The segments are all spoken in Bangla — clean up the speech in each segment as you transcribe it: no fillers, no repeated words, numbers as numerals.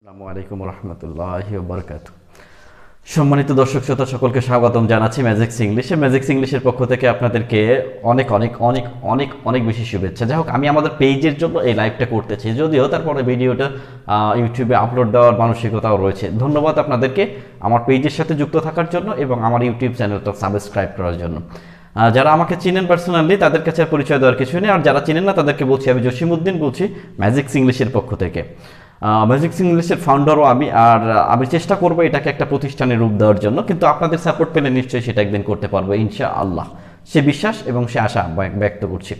আসসালামু আলাইকুম রহমতুল্লাহি ওয়া বারাকাতুহু। সম্মানিত দর্শক শ্রোতা সকলকে স্বাগতম জানাচ্ছি ম্যাজিক্স ইংলিশে। ম্যাজিক্স ইংলিশের পক্ষ থেকে আপনাদেরকে অনেক অনেক অনেক অনেক অনেক বেশি শুভেচ্ছা। যাই হোক, আমি আমাদের পেজের জন্য এই লাইভটা করতেছি, যদিও তারপরে ভিডিওটা ইউটিউবে আপলোড দেওয়ার মানসিকতাও রয়েছে। ধন্যবাদ আপনাদেরকে আমার পেজের সাথে যুক্ত থাকার জন্য এবং আমার ইউটিউব চ্যানেলটা সাবস্ক্রাইব করার জন্য। যারা আমাকে চিনেন পার্সোনালি তাদের কাছে আর পরিচয় দেওয়ার কিছু নেই, আর যারা চিনেন না তাদেরকে বলছি, আমি জসিমউদ্দিন বলছি ম্যাজিক্স ইংলিশের পক্ষ থেকে। ম্যাজিক্স ইংলিশের ফাউন্ডারও আমি, আর আমি চেষ্টা করবো এটাকে একটা প্রতিষ্ঠানের রূপ দেওয়ার জন্য, কিন্তু আপনাদের সাপোর্ট পেলে নিশ্চয়ই সেটা একদিন করতে পারবো ইনশাআল্লাহ। সে বিশ্বাস এবং সে আশা ব্যক্ত করছি।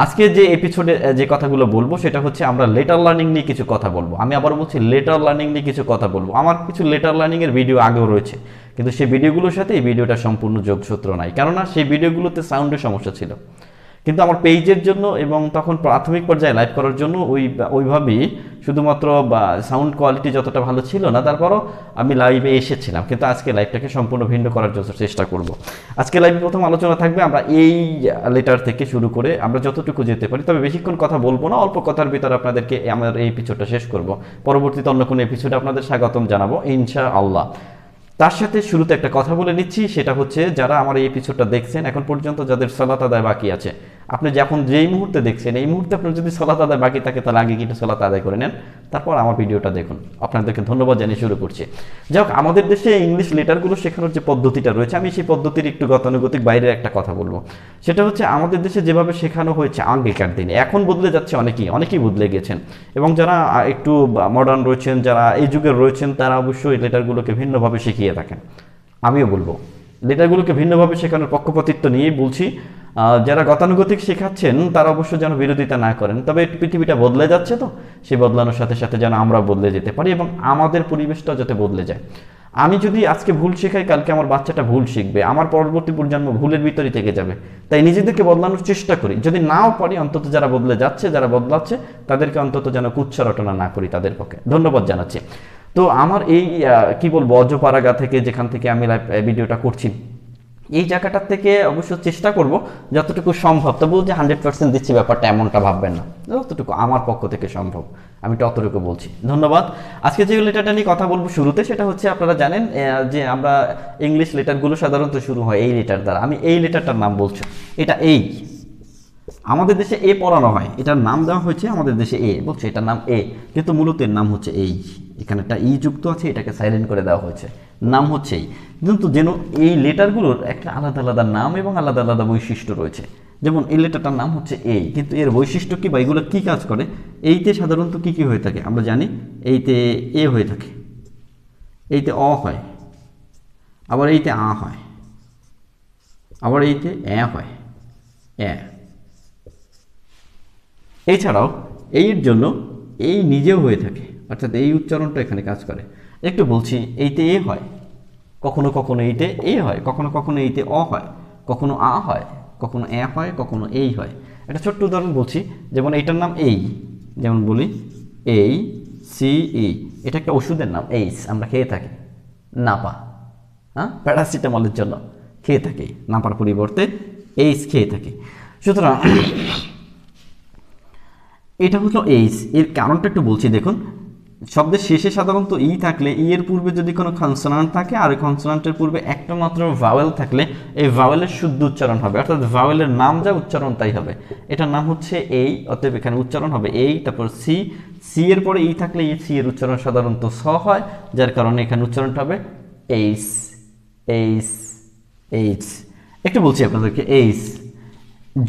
আজকে যে এপিসোডে যে কথাগুলো বলবো সেটা হচ্ছে আমরা লেটার লার্নিং নিয়ে কিছু কথা বলবো। আমি আবার বলছি লেটার লার্নিং নিয়ে কিছু কথা বলবো। আমার কিছু লেটার লার্নিংয়ের ভিডিও আগেও রয়েছে, কিন্তু সেই ভিডিওগুলোর সাথে এই ভিডিওটা সম্পূর্ণ যোগসূত্র নাই, কেননা সেই ভিডিওগুলোতে সাউন্ডের সমস্যা ছিল। কিন্তু আমার পেজের জন্য এবং তখন প্রাথমিক পর্যায়ে লাইভ করার জন্য ওইভাবেই শুধুমাত্র সাউন্ড কোয়ালিটি যতটা ভালো ছিল না, তারপরও আমি লাইভে এসেছিলাম। কিন্তু আজকে লাইভটাকে সম্পূর্ণ ভিন্ন করার জন্য চেষ্টা করব। আজকে লাইভে প্রথম আলোচনা থাকবে আমরা এই লেটার থেকে শুরু করে আমরা যতটুকু যেতে পারি, তবে বেশিক্ষণ কথা বলবো না, অল্প কথার ভিতরে আপনাদেরকে আমার এই এপিসোডটা শেষ করব। পরবর্তীতে অন্য কোনো এপিসোডে আপনাদের স্বাগতম জানাবো ইনশাআল্লাহ। তার সাথে শুরুতে একটা কথা বলে নিচ্ছি, সেটা হচ্ছে যারা আমার এই এপিসোডটা দেখছেন এখন পর্যন্ত, যাদের সালাত আদায় বাকি আছে, আপনি যখন যেই মুহূর্তে দেখছেন এই মুহূর্তে আপনার যদি সালাত আদায় বাকি থাকে তাহলে আগে কিন্তু সালাত আদায় করে নেন, তারপর আমার ভিডিওটা দেখুন। আপনাদেরকে ধন্যবাদ জানিয়ে শুরু করছি। যাই হোক, আমাদের দেশে ইংলিশ লেটারগুলো শেখানোর যে পদ্ধতিটা রয়েছে, আমি সেই পদ্ধতির একটু গতানুগতিক বাইরের একটা কথা বলবো। সেটা হচ্ছে আমাদের দেশে যেভাবে শেখানো হয়েছে আগেকার দিনে, এখন বদলে যাচ্ছে, অনেকেই বদলে গেছেন, এবং যারা একটু মডার্ন রয়েছেন, যারা এই যুগের রয়েছেন, তারা অবশ্যই লেটারগুলোকে ভিন্নভাবে শিখিয়ে থাকেন। আমিও বলবো লেটারগুলোকে ভিন্নভাবে শেখানোর পক্ষপাতিত্ব নিয়েই বলছি। যারা গতানুগতিক শেখাচ্ছেন তারা অবশ্য যেন বিরোধিতা না করেন, তবে পৃথিবীটা বদলে যাচ্ছে, তো সেই বদলানোর সাথে সাথে যেন আমরা বদলে যেতে পারি এবং আমাদের পরিবেশটা যাতে বদলে যায়। আমি যদি আজকে ভুল শেখাই, কালকে আমার বাচ্চাটা ভুল শিখবে, আমার পরবর্তী প্রজন্ম ভুলের ভিতরেই থেকে যাবে। তাই নিজেদেরকে বদলানোর চেষ্টা করি, যদি নাও পারি অন্তত যারা বদলে যাচ্ছে, যারা বদলাচ্ছে তাদেরকে অন্তত যেন কুচ্ছা রটনা না করি তাদের পক্ষে। ধন্যবাদ জানাচ্ছি। তো আমার এই কি বলবো, অজপাড়াগা থেকে যেখান থেকে আমি লাইভ ভিডিওটা করছি, এই জায়গাটার থেকে অবশ্য চেষ্টা করব যতটুকু সম্ভব, তবু যে 100% দিচ্ছি ব্যাপারটা এমনটা ভাববেন না, যতটুকু আমার পক্ষ থেকে সম্ভব আমি ততটুকু বলছি। ধন্যবাদ। আজকে যে লেটারটা নিয়ে কথা বলবো শুরুতে, সেটা হচ্ছে আপনারা জানেন যে আমরা ইংলিশ লেটারগুলো সাধারণত শুরু হয় এই লেটার দ্বারা। আমি এই লেটারটার নাম বলছি, এটা এই, আমাদের দেশে এ পড়ানো হয়, এটার নাম দেওয়া হয়েছে আমাদের দেশে এ, বলছে এটার নাম এ, কিন্তু মূলত এর নাম হচ্ছে এই। এখানে একটা ই যুক্ত আছে, এটাকে সাইলেন্ট করে দেওয়া হয়েছে, নাম হচ্ছে এই। কিন্তু যেন এই লেটারগুলোর একটা আলাদা আলাদা নাম এবং আলাদা আলাদা বৈশিষ্ট্য রয়েছে। যেমন এই লেটারটার নাম হচ্ছে এই, কিন্তু এর বৈশিষ্ট্য কি বা এগুলো কী কাজ করে? এইতে সাধারণত কী কী হয়ে থাকে আমরা জানি, এইতে এ হয়ে থাকে, এইতে অ হয়, আবার এইতে আ হয়, আবার এইতে এ হয়, এ। এছাড়াও এর জন্য এই নিজেও হয়ে থাকে, অর্থাৎ এই উচ্চারণটা এখানে কাজ করে। একটু বলছি, এইতে এ হয়, কখনো কখনো এইতে এ হয়, কখনো কখনো এইতে অ হয়, কখনো আ হয়, কখনো এ হয়, কখনো এই হয়। একটা ছোট্ট উদাহরণ বলছি, যেমন এইটার নাম এই, যেমন বলি এই সি ই, এটা একটা ওষুধের নাম, এইস, আমরা খেয়ে থাকি, নাপা, হ্যাঁ, প্যারাসিটামলের জন্য খেয়ে থাকি, নাপার পরিবর্তে এইস খেয়ে থাকি। সুতরাং এটা হলো এইস। এর কারণটা একটু বলছি, দেখুন শব্দের শেষে সাধারণত ই থাকলে, ই এর পূর্বে যদি কোনো কনসোনান্ট থাকে আর কনসোনান্টের পূর্বে একটা মাত্র ভাওয়েল থাকলে, এই ভাওয়েলের শুদ্ধ উচ্চারণ হবে, অর্থাৎ ভাওয়েলের নাম যা উচ্চারণ তাই হবে। এটার নাম হচ্ছে এই, অতএব এখানে উচ্চারণ হবে এই, তারপর সি, সি এর পরে ই থাকলে এই সি এর উচ্চারণ সাধারণত স হয়, যার কারণে এখানে উচ্চারণটা হবে এইস, এইস, এইচ। একটু বলছি আপনাদেরকে এইস।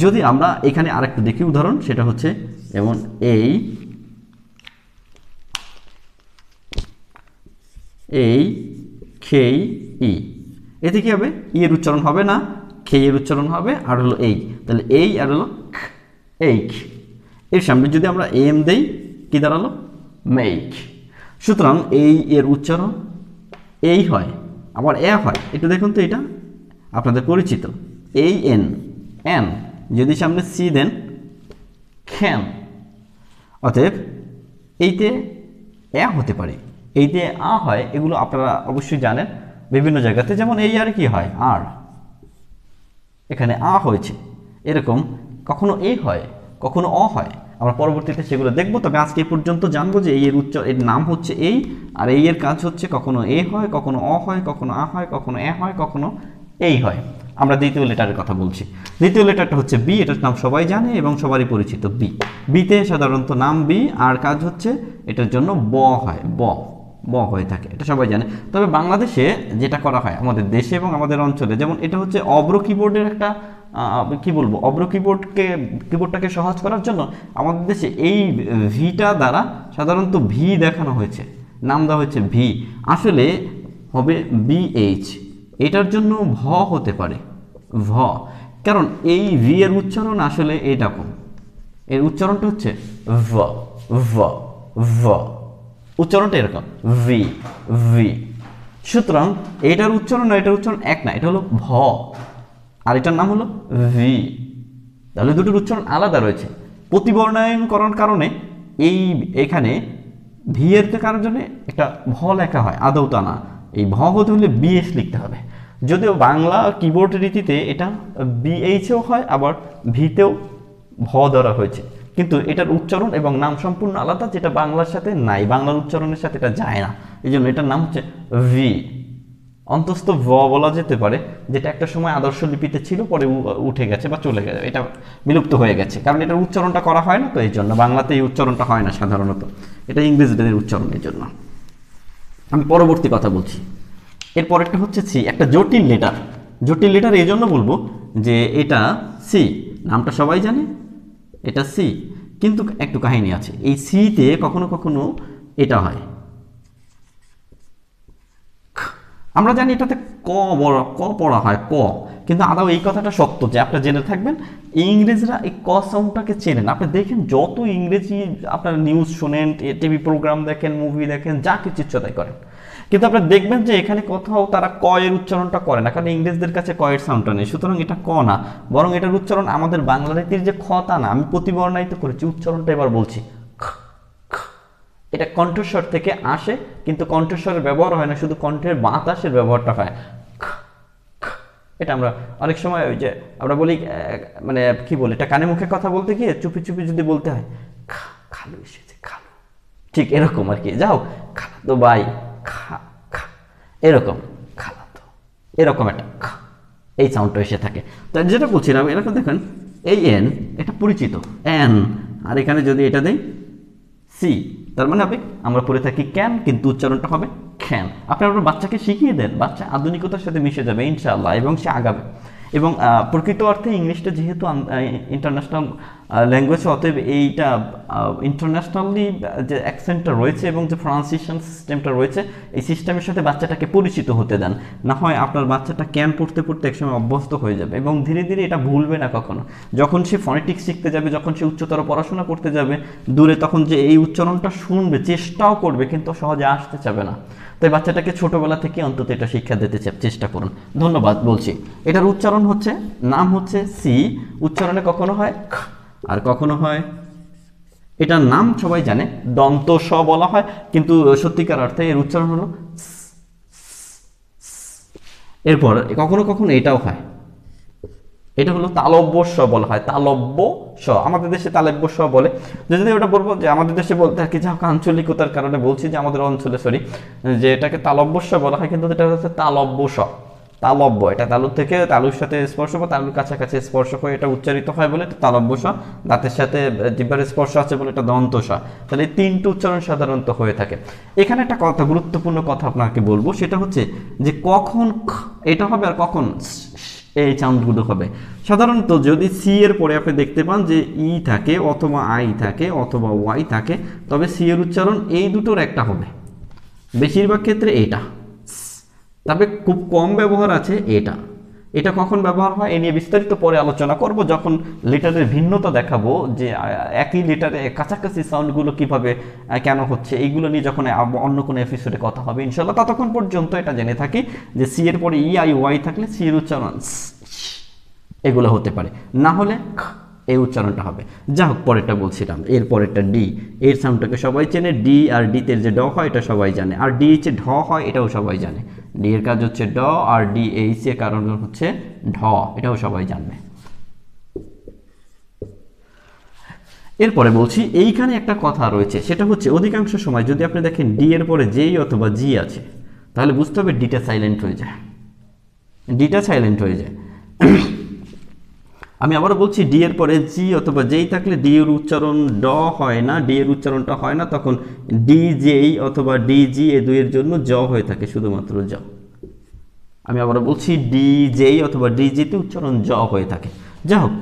যদি আমরা এখানে আরেকটু দেখি উদাহরণ, সেটা হচ্ছে যেমন এই, এই খেই ই, এতে কি হবে? ই এর উচ্চারণ হবে না, খেই এর উচ্চারণ হবে, আর হলো এই, তাহলে এই আর হলো এইক। এর সামনে যদি আমরা এম দেই, কি দাঁড়ালো? মেইক। সুতরাং এই এর উচ্চারণ এই হয়, আবার এ হয়। একটু দেখুন তো, এটা আপনাদের পরিচিত, এই এন, এন, যদি সামনে সি দেন খ্যান। অতএব এইতে এ হতে পারে, এইতে আ হয়, এগুলো আপনারা অবশ্যই জানেন বিভিন্ন জায়গাতে। যেমন এই আর কি হয়? আর, এখানে আ হয়েছে। এরকম কখনো এ হয়, কখনো অ হয়, আমরা পরবর্তীতে সেগুলো দেখব। তবে আজকে এই পর্যন্ত জানবো যে এই এর নাম হচ্ছে এই, আর এই এর কাজ হচ্ছে কখনো এ হয়, কখনো অ হয়, কখনো আ হয়, কখনো এ হয়, কখনো এই হয়। আমরা দ্বিতীয় লেটারের কথা বলছি। দ্বিতীয় লেটারটা হচ্ছে বি, এটার নাম সবাই জানে এবং সবারই পরিচিত বি। বিতে সাধারণত নাম বি, আর কাজ হচ্ছে এটার জন্য ব হয়, ব হয়ে থাকে, এটা সবাই জানে। তবে বাংলাদেশে যেটা করা হয় আমাদের দেশে এবং আমাদের অঞ্চলে, যেমন এটা হচ্ছে অব্র কিবোর্ডের একটা কি বলবো, অব্র কিবোর্ডটাকে সহজ করার জন্য আমাদের দেশে এই ভিটা দ্বারা সাধারণত ভি দেখানো হয়েছে, নাম দেওয়া হয়েছে ভি। আসলে হবে বিএইচ, এটার জন্য ভ হতে পারে, ভ, কারণ এই ভি এর উচ্চারণ আসলে এইরকম, এর উচ্চারণটা হচ্ছে ভ, ভ, ভ, উচ্চারণটা এরকম ভি, ভি। সুতরাং এটার উচ্চারণ না এটার উচ্চারণ এক না, এটা হলো ভ, আর এটার নাম হলো ভি। তাহলে দুটোর উচ্চারণ আলাদা রয়েছে। প্রতিবর্ণায়ন করার কারণে এই এখানে ভি এর কারোর জন্য একটা ভ লেখা হয়, আদৌ তা না। এই ভ হতে হলে বিএস লিখতে হবে, যদিও বাংলা কিবোর্ড রীতিতে এটা বিএইচও হয়, আবার ভিতেও ভ ধরা হয়েছে, কিন্তু এটার উচ্চারণ এবং নাম সম্পূর্ণ আলাদা, যেটা বাংলার সাথে নাই, বাংলার উচ্চারণের সাথে এটা যায় না। এই জন্য এটার নাম হচ্ছে ভি। অন্তস্থ ভ বলা যেতে পারে, যেটা একটা সময় আদর্শ লিপিতে ছিল, পরে উঠে গেছে বা চলে গেছে, এটা বিলুপ্ত হয়ে গেছে, কারণ এটার উচ্চারণটা করা হয় না, তো এই জন্য বাংলাতে এই উচ্চারণটা হয় না সাধারণত, এটা ইংরেজিদের উচ্চারণের জন্য। আমি পরবর্তী কথা বলছি। এরপরেরটা হচ্ছে সি, একটা জটিল লেটার। জটিল লেটার এই জন্য বলবো যে এটা সি, নামটা সবাই জানে, এটা সি, কিন্তু একটু কাহিনী আছে। এই সিতে কখনো কখনো এটা হয়, আমরা জানি এটাতে ক পড়া হয়, ক, কিন্তু আদৌ এই কথাটা সত্য যে আপনারা জেনে থাকবেন, ইংরেজরা এই ক সাউন্ডটাকে চেনেন। আপনি দেখেন যত ইংরেজি আপনারা নিউজ শোনেন, টিভি প্রোগ্রাম দেখেন, মুভি দেখেন, যা কিছু ইচ্ছা তাই করেন, কিন্তু আপনারা দেখবেন যে এখানে কোথাও তারা ক এর উচ্চারণটা করে না, কারণ ইংরেজদের কাছে ক এর সাউন্ডটা নেই। সুতরাং এটা ক না, বরং এটার উচ্চারণ আমাদের বাংলা রীতির যে খ তা না, আমি প্রতিবর্ণায়িত করেছি, উচ্চারণটা এবার বলছি। এটা কণ্ঠস্বর থেকে আসে, কিন্তু কণ্ঠস্বরের ব্যবহার হয় না, শুধু কণ্ঠের বাতাসের ব্যবহারটা হয়। এটা আমরা অনেক সময় ওই যে আমরা বলি, মানে কি বলি, এটা কানে মুখে কথা বলতে গিয়ে চুপি চুপি যদি বলতে হয়, খালু এসেছে, খালু, ঠিক এরকম আর কি। যাও খালাতো ভাই, খা খা, এরকম খালাতো, এরকম একটা এই সাউন্ডটা এসে থাকে। তাই যেটা বলছিলাম, এরকম দেখেন এই এন, এটা পরিচিত এন, আর এখানে যদি এটা দেই সি, তার মানে হবে আমরা পড়ে থাকি ক্যান, কিন্তু উচ্চারণটা হবে খ্যান। আপনি আপনার বাচ্চাকে শিখিয়ে দেন, বাচ্চা আধুনিকতার সাথে মিশে যাবে ইনশাআল্লাহ, এবং সে আগাবে। এবং প্রকৃত অর্থে ইংলিশটা যেহেতু ইন্টারন্যাশনাল ল্যাঙ্গুয়েজ, অতএব এইটা ইন্টারন্যাশনালি যে অ্যাকসেন্টটা রয়েছে এবং যে প্রনাউন্সিয়েশন সিস্টেমটা রয়েছে, এই সিস্টেমের সাথে বাচ্চাটাকে পরিচিত হতে দেন, না হয় আপনার বাচ্চাটা ক্যান পড়তে পড়তে একসময় অভ্যস্ত হয়ে যাবে এবং ধীরে ধীরে এটা ভুলবে না কখনো। যখন সে ফনেটিক্স শিখতে যাবে, যখন সে উচ্চতর পড়াশোনা করতে যাবে দূরে, তখন যে এই উচ্চারণটা শুনবে, চেষ্টাও করবে, কিন্তু সহজে আসতে চাবে না। তাই বাচ্চাটাকে ছোটবেলা থেকে অন্তত এটা শিক্ষা দিতে চেষ্টা করুন। ধন্যবাদ বলছি। এটার উচ্চারণ হচ্ছে, নাম হচ্ছে সি, উচ্চারণে কখনো হয় খ, আর কখনো হয়, এটার নাম সবাই জানে দন্ত স বলা হয়, কিন্তু সত্যিকার অর্থে এর উচ্চারণ হলো। এরপর কখনো কখনো এটাও হয়, এটা হলো তালব্য স বলা হয়, তালব্য স, আমাদের দেশে তালব্য স বলে। যদি ওটা বলবো যে আমাদের দেশে বলতে আর কি, যা আঞ্চলিকতার কারণে বলছি যে আমাদের অঞ্চলে, সরি, যে এটাকে তালব্য স বলা হয়, কিন্তু এটা হচ্ছে তালব্য স, তালব্য, এটা তালুর থেকে তালুর সাথে স্পর্শ বা তালুর কাছাকাছি স্পর্শ হয়ে এটা উচ্চারিত হয় বলে এটা তালব্য স, দাঁতের সাথে জিহ্বার স্পর্শ আছে বলে এটা দন্ত স। তাহলে এই তিনটি উচ্চারণ সাধারণত হয়ে থাকে। এখানে একটা কথা, গুরুত্বপূর্ণ কথা আপনাকে বলবো, সেটা হচ্ছে যে কখন এটা হবে আর কখন এই সাউন্ডগুলো হবে। সাধারণত যদি সি এর পরে আপনি দেখতে পান যে ই থাকে, অথবা আই থাকে, অথবা ওয়াই থাকে, তবে সি এর উচ্চারণ এই দুটোর একটা হবে, বেশিরভাগ ক্ষেত্রে এটা। তবে খুব কম ব্যবহার আছে এটা। এটা কখন ব্যবহার হয় এ নিয়ে বিস্তারিত পরে আলোচনা করব, যখন লেটারের ভিন্নতা দেখাবো, যে একই লেটারে কাছাকাছি সাউন্ডগুলো কিভাবে কেন হচ্ছে, এইগুলো নিয়ে যখন অন্য কোনো এপিসোডে কথা হবে ইনশাল্লাহ। ততক্ষণ পর্যন্ত এটা জেনে থাকি যে সি এর পরে ই আই ওয়াই থাকলে সি এর উচ্চারণ এগুলো হতে পারে, না হলে এই উচ্চারণটা হবে। যা হোক, পরেরটা বলছিলাম, এর পরেরটা ডি, এর সাউন্ডটাকে সবাই চেনে, ডি আর ডিতে যে ড হয় এটা সবাই জানে, আর ডি এইচে ঢ হয় এটাও সবাই জানে। ডি এর কাজ হচ্ছে ড, আর ডি এইচ এর কারণ হচ্ছে ঢ, এটাও সবাই জানবে। এরপরে বলছি এইখানে একটা কথা রয়েছে, সেটা হচ্ছে অধিকাংশ সময় যদি আপনি দেখেন ডি এর পরে জেই অথবা জি আছে, তাহলে বুঝতে হবে ডিটা সাইলেন্ট হয়ে যায়, ডিটা সাইলেন্ট হয়ে যায়। আমি আবারও বলছি, ডি এর পরে জি অথবা জেই থাকলে ডি এর উচ্চারণ ড হয় না, ডি এর উচ্চারণটা হয় না, তখন ডি জেই অথবা ডি জি এ দুইয়ের জন্য জ হয়ে থাকে, শুধুমাত্র জ। আমি আবারও বলছি, ডি জেই অথবা ডি জিতে উচ্চারণ জ হয়ে থাকে। যাই হোক,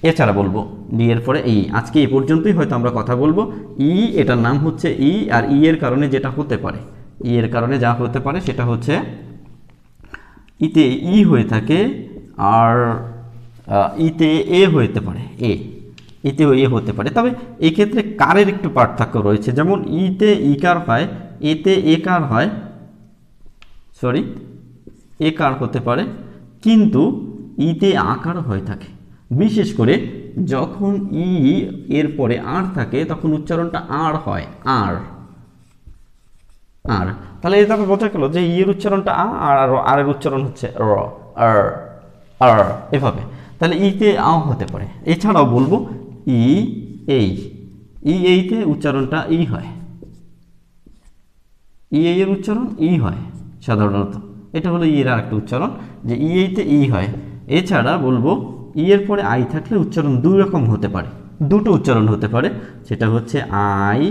এছাড়া বলবো ডি এর পরে ই। আজকে এই পর্যন্তই হয়তো আমরা কথা বলবো। ই, এটার নাম হচ্ছে ই, আর ই এর কারণে যেটা হতে পারে, ই এর কারণে যা হতে পারে সেটা হচ্ছে ইতে ই হয়ে থাকে, আর ইতে এ হতে পারে, ইতেও এ হতে পারে। তবে এই ক্ষেত্রে কারের একটু পার্থক্য রয়েছে, যেমন ইতে ইকার হয়, এতে একার হয়, সরি একার হতে পারে, কিন্তু ইতে আকার হয়ে থাকে। বিশেষ করে যখন ই এর পরে আর থাকে তখন উচ্চারণটা আর হয়, আর আর। তাহলে এটা বোঝা গেল যে ই এর উচ্চারণটা আর এর উচ্চারণ হচ্ছে র, আর আর, এভাবে। তাহলে ইতে আও হতে পারে। এছাড়াও বলবো ই এই, ই এইতে উচ্চারণটা ই হয়, ই এর উচ্চারণ ই হয় সাধারণত। এটা হলো ই এর আর একটা উচ্চারণ, যে ই এইতে ই হয়। এছাড়া বলবো ই এর পরে আই থাকলে উচ্চারণ দুই রকম হতে পারে, দুটো উচ্চারণ হতে পারে। সেটা হচ্ছে আই,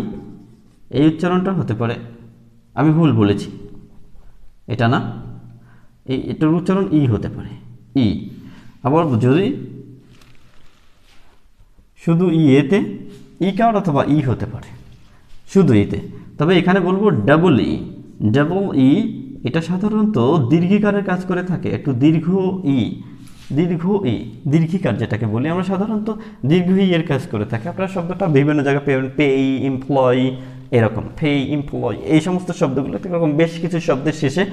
এই উচ্চারণটা হতে পারে, আমি ভুল বলেছি, এটা না, এটার উচ্চারণ ই হতে পারে, ই। আবার যদি শুধু ই এতে ইকার অথবা ই হতে পারে, শুধু ইতে। তবে এখানে বলবো ডাবল ই, ডাবল ই, এটা সাধারণত দীর্ঘিকারের কাজ করে থাকে, একটু দীর্ঘ ই, দীর্ঘ ই, দীর্ঘিকার যেটাকে বলি আমরা সাধারণত দীর্ঘ ই এর কাজ করে থাকে। আপনারা শব্দটা বিভিন্ন জায়গায় পেয়ে, পে, এমপ্লয়, এরকম পে, এমপ্লয়, এই সমস্ত শব্দগুলো এরকম বেশ কিছু শব্দের শেষে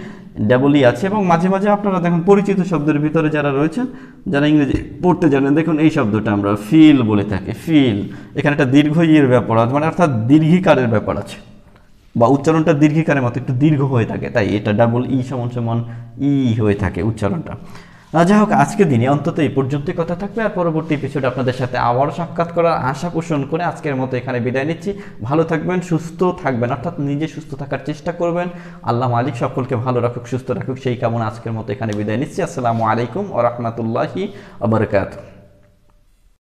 ডাবল ই আছে। এবং মাঝে মাঝে আপনারা দেখুন পরিচিত শব্দের ভিতরে যারা রয়েছেন, যারা ইংরেজি পড়তে জানেন, দেখুন এই শব্দটা আমরা ফিল বলে থাকি, ফিল। এখানে একটা দীর্ঘ ই এর ব্যাপার আছে, মানে অর্থাৎ দীর্ঘিকারের ব্যাপার আছে, বা উচ্চারণটা দীর্ঘিকারের মতো একটু দীর্ঘ হয়ে থাকে, তাই এটা ডাবল ই সমান সমান ই হয়ে থাকে উচ্চারণটা। যাই হোক, আজকের দিনে অন্তত এই পর্যন্তই কথা থাকবে, আর পরবর্তী এপিসোডে আপনাদের সাথে আবারও সাক্ষাৎ করার আশা পোষণ করে আজকের মতো এখানে বিদায় নিচ্ছি। ভালো থাকবেন, সুস্থ থাকবেন, অর্থাৎ নিজে সুস্থ থাকার চেষ্টা করবেন। আল্লাহ মালিক সকলকে ভালো রাখুক, সুস্থ রাখুক, সেই কামনা আজকের মতো এখানে বিদায় নিচ্ছি। আসসালামু আলাইকুম ওয়া রাহমাতুল্লাহি ওয়া বারাকাতুহু।